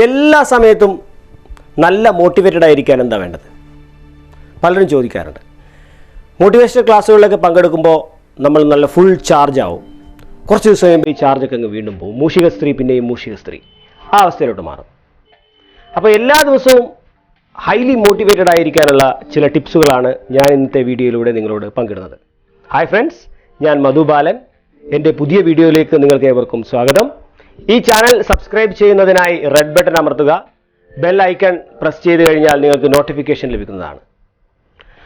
എല്ലാ സമയത്തും നല്ല മോട്ടിവേറ്റഡ് ആയിരിക്കാൻ എന്താ വേണ്ടത്? പലരും ചോദിക്കാറുണ്ട്. മോട്ടിവേഷണൽ ക്ലാസ്സുകളിലൊക്കെ പങ്കെടുക്കുമ്പോൾ നമ്മൾ നല്ല ഫുൾ ചാർജ് ആവും. കുറച്ച് ദിവസം കഴിയുമ്പോൾ ഈ ചാർജൊക്കെ അങ്ങ് വീണ്ടും പോകും. മൂഷിക സ്ത്രീ പിന്നെയും മൂഷിക സ്ത്രീ ആ അവസ്ഥയിലോട്ട് മാറും. അപ്പോൾ എല്ലാ ദിവസവും ഹൈലി മോട്ടിവേറ്റഡ് ആയിരിക്കാനുള്ള ചില ടിപ്സുകളാണ് ഞാൻ ഇന്നത്തെ വീഡിയോയിലൂടെ നിങ്ങളോട് പങ്കിടുന്നത്. ഹായ് ഫ്രണ്ട്സ്, ഞാൻ മധു ബാലൻ. എൻ്റെ പുതിയ വീഡിയോയിലേക്ക് നിങ്ങൾക്ക് ഏവർക്കും സ്വാഗതം. ഈ ചാനൽ സബ്സ്ക്രൈബ് ചെയ്യുന്നതിനായി റെഡ് ബട്ടൺ അമർത്തുക. ബെൽ ഐക്കൺ പ്രസ് ചെയ്ത് കഴിഞ്ഞാൽ നിങ്ങൾക്ക് നോട്ടിഫിക്കേഷൻ ലഭിക്കുന്നതാണ്.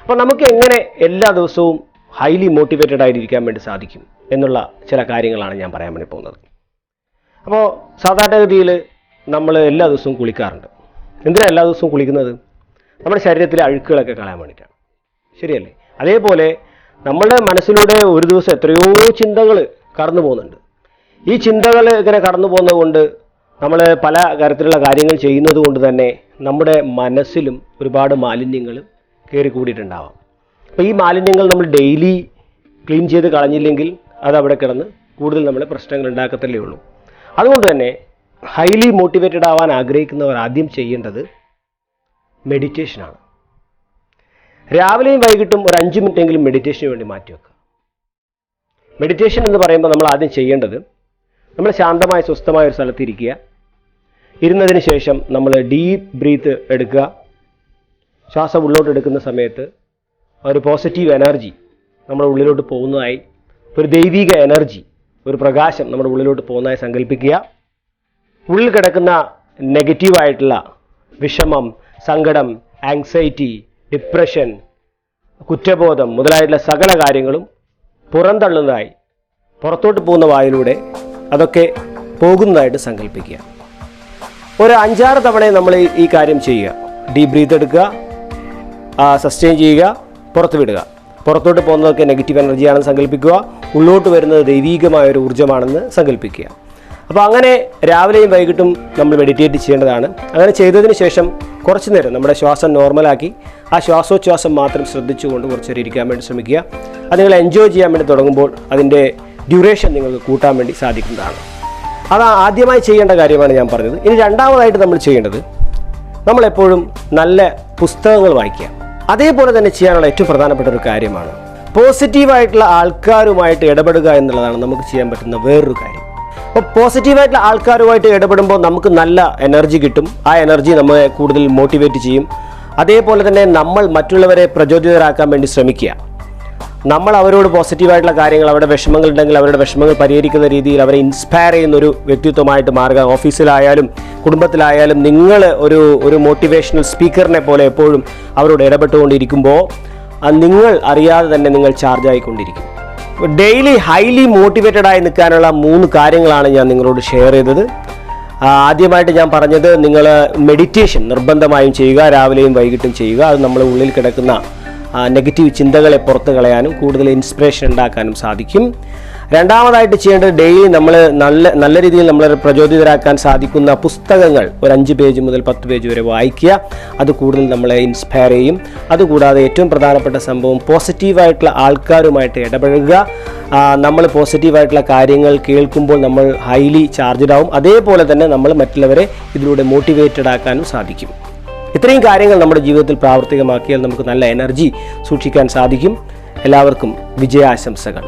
അപ്പോൾ നമുക്ക് എങ്ങനെ എല്ലാ ദിവസവും ഹൈലി മോട്ടിവേറ്റഡ് ആയിരിക്കാൻ വേണ്ടി സാധിക്കും എന്നുള്ള ചില കാര്യങ്ങളാണ് ഞാൻ പറയാൻ വേണ്ടി പോകുന്നത്. അപ്പോൾ സാധാരണഗതിയിൽ നമ്മൾ എല്ലാ ദിവസവും കുളിക്കാറുണ്ട്. എന്തിനാണ് എല്ലാ ദിവസവും കുളിക്കുന്നത്? നമ്മുടെ ശരീരത്തിലെ അഴുക്കുകളൊക്കെ കളയാൻ വേണ്ടിയിട്ടാണ്, ശരിയല്ലേ? അതേപോലെ നമ്മുടെ മനസ്സിലൂടെ ഒരു ദിവസം എത്രയോ ചിന്തകൾ കടന്നു പോകുന്നുണ്ട്. ഈ ചിന്തകൾ ഇങ്ങനെ കടന്നു പോകുന്നത് കൊണ്ട് നമ്മൾ പല തരത്തിലുള്ള കാര്യങ്ങൾ ചെയ്യുന്നത് കൊണ്ട് തന്നെ നമ്മുടെ മനസ്സിലും ഒരുപാട് മാലിന്യങ്ങൾ കയറി കൂടിയിട്ടുണ്ടാവാം. അപ്പോൾ ഈ മാലിന്യങ്ങൾ നമ്മൾ ഡെയിലി ക്ലീൻ ചെയ്ത് കളഞ്ഞില്ലെങ്കിൽ അത് അവിടെ കിടന്ന് കൂടുതൽ നമ്മളെ പ്രശ്നങ്ങൾ ഉണ്ടാക്കത്തല്ലേ ഉള്ളൂ. അതുകൊണ്ട് തന്നെ ഹൈലി മോട്ടിവേറ്റഡ് ആവാൻ ആഗ്രഹിക്കുന്നവർ ആദ്യം ചെയ്യേണ്ടത് മെഡിറ്റേഷനാണ്. രാവിലെയും വൈകിട്ടും ഒരു 5 മിനിറ്റെങ്കിലും മെഡിറ്റേഷന് വേണ്ടി മാറ്റിവെക്കുക. മെഡിറ്റേഷൻ എന്ന് പറയുമ്പോൾ നമ്മൾ ആദ്യം ചെയ്യേണ്ടത്, നമ്മൾ ശാന്തമായ സ്വസ്ഥമായ ഒരു സ്ഥലത്ത് ഇരിക്കുക. ഇരുന്നതിന് ശേഷം നമ്മൾ ഡീപ്പ് ബ്രീത്ത് എടുക്കുക. ശ്വാസം ഉള്ളോട്ട് എടുക്കുന്ന സമയത്ത് ഒരു പോസിറ്റീവ് എനർജി നമ്മുടെ ഉള്ളിലോട്ട് പോകുന്നതായി, ഒരു ദൈവിക എനർജി, ഒരു പ്രകാശം നമ്മുടെ ഉള്ളിലോട്ട് പോകുന്നതായി സങ്കല്പിക്കുക. ഉള്ളിൽ കിടക്കുന്ന നെഗറ്റീവായിട്ടുള്ള വിഷമം, സങ്കടം, ആങ്സൈറ്റി, ഡിപ്രഷൻ, കുറ്റബോധം മുതലായിട്ടുള്ള സകല കാര്യങ്ങളും പുറന്തള്ളുന്നതായി, പുറത്തോട്ട് പോകുന്ന വായിലൂടെ അതൊക്കെ പോകുന്നതായിട്ട് സങ്കല്പിക്കുക. ഒരു 5-6 തവണ നമ്മൾ ഈ കാര്യം ചെയ്യുക. ഡീപ് ബ്രീത്ത് എടുക്കുക, സസ്റ്റെയിൻ ചെയ്യുക, പുറത്ത് വിടുക. പുറത്തോട്ട് പോകുന്നതൊക്കെ നെഗറ്റീവ് എനർജിയാണെന്ന് സങ്കല്പിക്കുക. ഉള്ളോട്ട് വരുന്നത് ദൈവീകമായ ഒരു ഊർജ്ജമാണെന്ന് സങ്കല്പിക്കുക. അപ്പോൾ അങ്ങനെ രാവിലെയും വൈകിട്ടും നമ്മൾ മെഡിറ്റേറ്റ് ചെയ്യേണ്ടതാണ്. അങ്ങനെ ചെയ്തതിന് ശേഷം കുറച്ച് നേരം നമ്മുടെ ശ്വാസം നോർമലാക്കി ആ ശ്വാസോച്ഛ്വാസം മാത്രം ശ്രദ്ധിച്ചുകൊണ്ട് കുറച്ച് നേരം ഇരിക്കാൻ വേണ്ടി ശ്രമിക്കുക. അത് നിങ്ങൾ എൻജോയ് ചെയ്യാൻ വേണ്ടി തുടങ്ങുമ്പോൾ അതിൻ്റെ ഡ്യൂറേഷൻ നിങ്ങൾക്ക് കൂട്ടാൻ വേണ്ടി സാധിക്കുന്നതാണ്. അത് ആദ്യമായി ചെയ്യേണ്ട കാര്യമാണ് ഞാൻ പറഞ്ഞത്. ഇനി രണ്ടാമതായിട്ട് നമ്മൾ ചെയ്യേണ്ടത്, നമ്മളെപ്പോഴും നല്ല പുസ്തകങ്ങൾ വായിക്കുക. അതേപോലെ തന്നെ ചെയ്യാനുള്ള ഏറ്റവും പ്രധാനപ്പെട്ട ഒരു കാര്യമാണ് പോസിറ്റീവായിട്ടുള്ള ആൾക്കാരുമായിട്ട് ഇടപെടുക എന്നുള്ളതാണ് നമുക്ക് ചെയ്യാൻ പറ്റുന്ന വേറൊരു കാര്യം. അപ്പോൾ പോസിറ്റീവായിട്ടുള്ള ആൾക്കാരുമായിട്ട് ഇടപെടുമ്പോൾ നമുക്ക് നല്ല എനർജി കിട്ടും. ആ എനർജി നമ്മളെ കൂടുതൽ മോട്ടിവേറ്റ് ചെയ്യും. അതേപോലെ തന്നെ നമ്മൾ മറ്റുള്ളവരെ പ്രചോദിതരാക്കാൻ വേണ്ടി ശ്രമിക്കുക. നമ്മൾ അവരോട് പോസിറ്റീവായിട്ടുള്ള കാര്യങ്ങൾ, അവരുടെ വിഷമങ്ങൾ ഉണ്ടെങ്കിൽ അവരുടെ വിഷമങ്ങൾ പരിഹരിക്കുന്ന രീതിയിൽ അവരെ ഇൻസ്പയർ ചെയ്യുന്നൊരു വ്യക്തിത്വമായിട്ട് മാറുക. ഓഫീസിലായാലും കുടുംബത്തിലായാലും നിങ്ങൾ ഒരു മോട്ടിവേഷണൽ സ്പീക്കറിനെ പോലെ എപ്പോഴും അവരോട് ഇടപെട്ടുകൊണ്ടിരിക്കുമ്പോൾ നിങ്ങൾ അറിയാതെ തന്നെ നിങ്ങൾ ചാർജ് ആയിക്കൊണ്ടിരിക്കും. ഡെയിലി ഹൈലി മോട്ടിവേറ്റഡ് ആയി നിൽക്കാനുള്ള 3 കാര്യങ്ങളാണ് ഞാൻ നിങ്ങളോട് ഷെയർ ചെയ്തത്. ആദ്യമായിട്ട് ഞാൻ പറഞ്ഞത്, നിങ്ങൾ മെഡിറ്റേഷൻ നിർബന്ധമായും ചെയ്യുക. രാവിലെയും വൈകിട്ടും ചെയ്യുക. അത് നമ്മുടെ ഉള്ളിൽ കിടക്കുന്ന നെഗറ്റീവ് ചിന്തകളെ പുറത്ത് കളയാനും കൂടുതൽ ഇൻസ്പിറേഷൻ ഉണ്ടാക്കാനും സാധിക്കും. രണ്ടാമതായിട്ട് ചെയ്യേണ്ടത്, ഡെയിലി നമ്മൾ നല്ല രീതിയിൽ നമ്മളെ പ്രചോദിതരാക്കാൻ സാധിക്കുന്ന പുസ്തകങ്ങൾ ഒരു 5 പേജ് മുതൽ 10 പേജ് വരെ വായിക്കുക. അത് കൂടുതൽ നമ്മളെ ഇൻസ്പയർ ചെയ്യും. അതുകൂടാതെ ഏറ്റവും പ്രധാനപ്പെട്ട സംഭവം, പോസിറ്റീവായിട്ടുള്ള ആൾക്കാരുമായിട്ട് ഇടപഴകുക. നമ്മൾ പോസിറ്റീവായിട്ടുള്ള കാര്യങ്ങൾ കേൾക്കുമ്പോൾ നമ്മൾ ഹൈലി ചാർജ്ഡ് ആവും. അതേപോലെ തന്നെ നമ്മൾ മറ്റുള്ളവരെ ഇതിലൂടെ മോട്ടിവേറ്റഡ് ആക്കാനും സാധിക്കും. ഇത്രയും കാര്യങ്ങൾ നമ്മുടെ ജീവിതത്തിൽ പ്രാവർത്തികമാക്കിയാൽ നമുക്ക് നല്ല എനർജി സൂക്ഷിക്കാൻ സാധിക്കും. എല്ലാവർക്കും വിജയാശംസകൾ.